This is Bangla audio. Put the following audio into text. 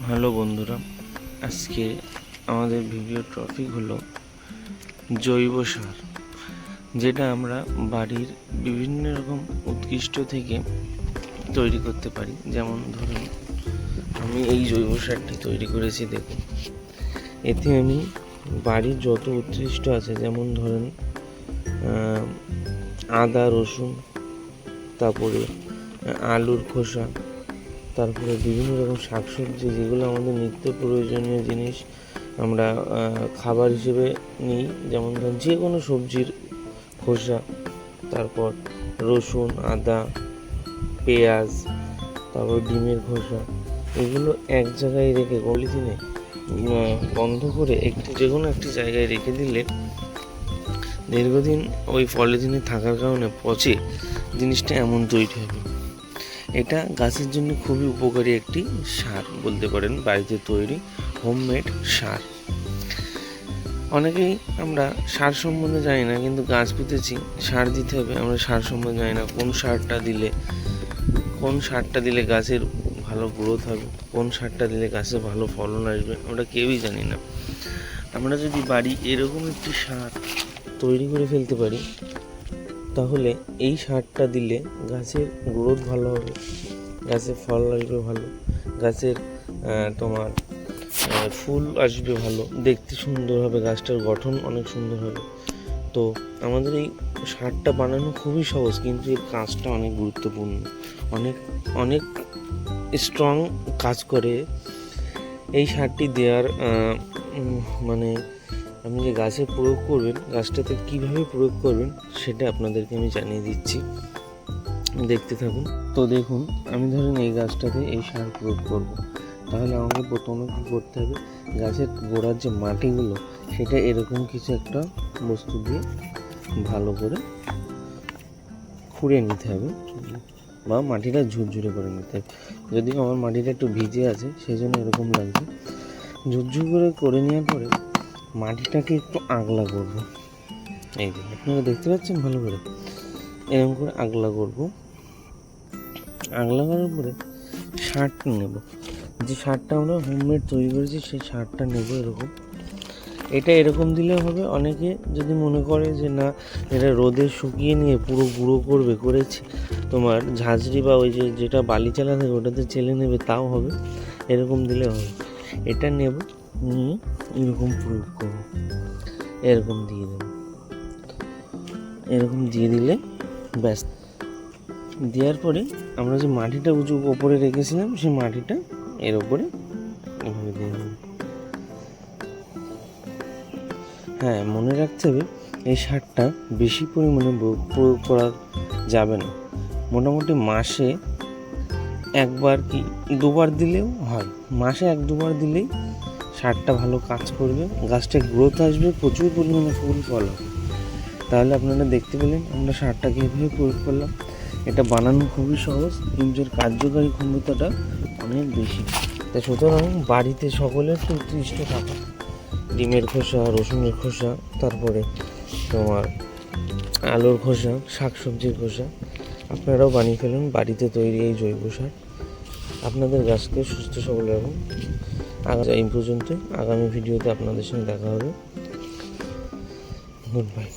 হ্যালো বন্ধুরা, আজকে আমাদের ভিডিও টপিক হলো জৈব সার, যেটা আমরা বাড়ির বিভিন্ন রকম উৎকৃষ্ট থেকে তৈরি করতে পারি। যেমন ধরুন, আমি এই জৈব সারটি তৈরি করেছি। দেখুন, এতে আমি বাড়ির যত উৎকৃষ্ট আছে, যেমন ধরেন আদা, রসুন, তারপরে আলুর খোসা, তারপরে বিভিন্ন রকম শাকসবজি, যেগুলো আমাদের নিত্য প্রয়োজনীয় জিনিস আমরা খাবার হিসেবে নিই। যেমন ধরুন যে কোনো সবজির খোসা, তারপর রসুন, আদা, পেঁয়াজ, তারপর ডিমের খোসা, এগুলো এক জায়গায় রেখে পলিথিনে বন্ধ করে যে কোনো একটি জায়গায় রেখে দিলে দীর্ঘদিন ওই পলিথিনে থাকার কারণে পচে জিনিসটা এমন তৈরি হবে। এটা গাছের জন্য খুবই উপকারী একটি সার বলতে পারেন, বাড়িতে তৈরি হোমমেড সার। অনেকেই আমরা সার সম্বন্ধে জানি না, কিন্তু গাছ পুঁতেছি, সার দিতে হবে, আমরা সার সম্বন্ধে জানি না। কোন সারটা দিলে গাছের ভালো গ্রোথ হবে, কোন সারটা দিলে গাছে ভালো ফলন আসবে, আমরা কেউই জানি না। আমরা যদি বাড়ি এরকম একটি সার তৈরি করে ফেলতে পারি, তাহলে এই সারটা দিলে গাছের গ্রোথ ভালো হবে, গাছের ফল আসবে ভালো, গাছের তোমার ফুল আসবে ভালো, দেখতে সুন্দর হবে, গাছটার গঠন অনেক সুন্দর হবে। তো আমাদের এই সারটা বানানো খুবই সহজ, কিন্তু এর কাজটা অনেক গুরুত্বপূর্ণ, অনেক স্ট্রং কাজ করে। এই সারটি দেওয়ার মানে আপনি যে গাছে প্রয়োগ করবেন, গাছটাতে কীভাবে প্রয়োগ করবেন সেটা আপনাদেরকে আমি জানিয়ে দিচ্ছি, দেখতে থাকুন। তো দেখুন, আমি ধরেন এই গাছটাতে এই সার প্রয়োগ করব, তাহলে আমাকে প্রথমে কী করতে হবে, গাছের গোড়ার যে মাটিগুলো, সেটা এরকম কিছু একটা বস্তু দিয়ে ভালো করে খুঁড়ে নিতে হবে, বা মাটিটা ঝুরঝুরে করে নিতে হবে। যদিও আমার মাটিটা একটু ভিজে আছে, সেই জন্য এরকম লাগছে। ঝুরঝুর করে নেওয়ার পরে মাটিটাকে একটু আগলা করব। এই যে আপনারা দেখতে পাচ্ছেন, ভালো করে এরকম করে আগলা করব। আগলা করার পরে সারটা নেব, যে সারটা আমরা হোমমেড তৈরি করেছি সেই সারটা নেব। এটা এরকম দিলে হবে। অনেকে যদি মনে করে যে না, এটা রোদে শুকিয়ে নিয়ে পুরো গুঁড়ো করেছি তোমার ঝাঁঝরি বা ওই যেটা বালি চালা থাকে ওটাতে চেলে নেবে, তাও হবে। এরকম দিলে হবে। এটা নেব, নিয়ে এরকম প্রয়োগ করব, এরকম দিয়ে দেব। এরকম দিয়ে দিলে ব্যাস। দেওয়ার পরে আমরা যে মাটিটা ওপরে রেখেছিলাম, সেই মাটিটা এর ওপরে এভাবে দিয়ে দেব। হ্যাঁ, মনে রাখতে হবে এই সারটা বেশি পরিমাণে প্রয়োগ করা যাবে না। মোটামুটি মাসে একবার কি দুবার দিলেও হয়। মাসে 1-2 বার দিলেই সারটা ভালো কাজ করবে, গাছটা গ্রোথ আসবে, প্রচুর পরিমাণে ফুল ফল হবে। তাহলে আপনারা দেখতে পেলেন আমরা সারটা কীভাবে প্রয়োগ করলাম। এটা বানানো খুবই সহজ, কিন্তু এর কার্যকারী ক্ষমতাটা অনেক বেশি। তাই সুতরাং বাড়িতে সকলের তো উৎকৃষ্ট থাকা ডিমের খোসা, রসুনের খোসা, তারপরে তোমার আলুর খোসা, শাকসবজির খোসা, আপনারাও বানিয়ে ফেলুন বাড়িতে তৈরি এই জৈব সার। আপনাদের গাছকে সুস্থ সবল রাখুন। এই পর্যন্ত, আগামী ভিডিওতে আপনাদের সঙ্গে দেখা হবে। Good bye.